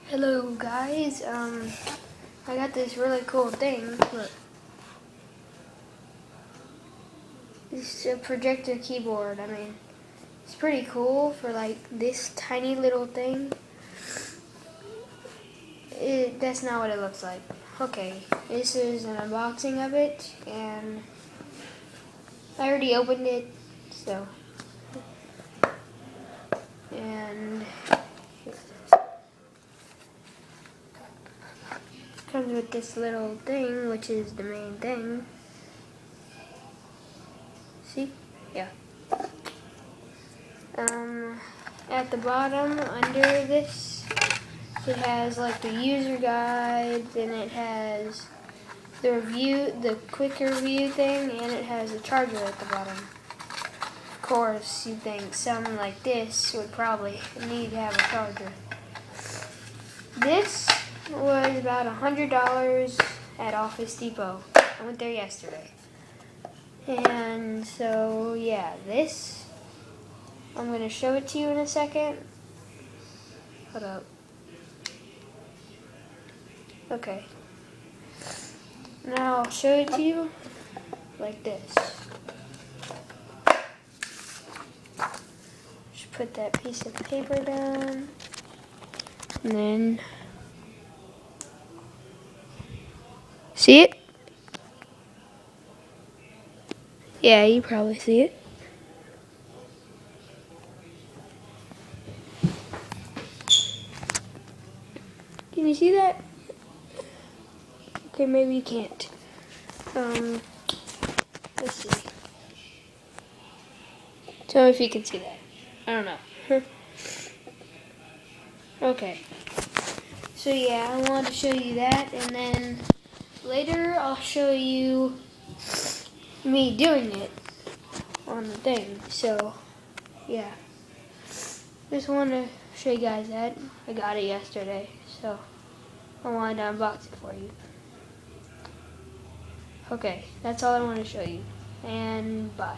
Hello guys, I got this really cool thing. Look, it's a projector keyboard. I mean, it's pretty cool for like this tiny little thing. That's not what it looks like. Okay, this is an unboxing of it, and I already opened it, so, and comes with this little thing, which is the main thing. See? Yeah. At the bottom, under this, it has like the user guide, and it has the review, the quick review thing, and it has a charger at the bottom. Of course, you'd think something like this would probably need to have a charger. This was about $100 at Office Depot. I went there yesterday. And so, yeah, this, I'm going to show it to you in a second. Hold up. Okay. Now I'll show it to you like this. Just put that piece of paper down. And then, see it? Yeah, you probably see it. Can you see that? Okay, maybe you can't. Let's see. Tell me if you can see that. I don't know. Okay. So yeah, I wanted to show you that, and then later I'll show you me doing it on the thing. So yeah, just wanted to show you guys that. I got it yesterday, so I wanted to unbox it for you. Okay, that's all I want to show you, and bye.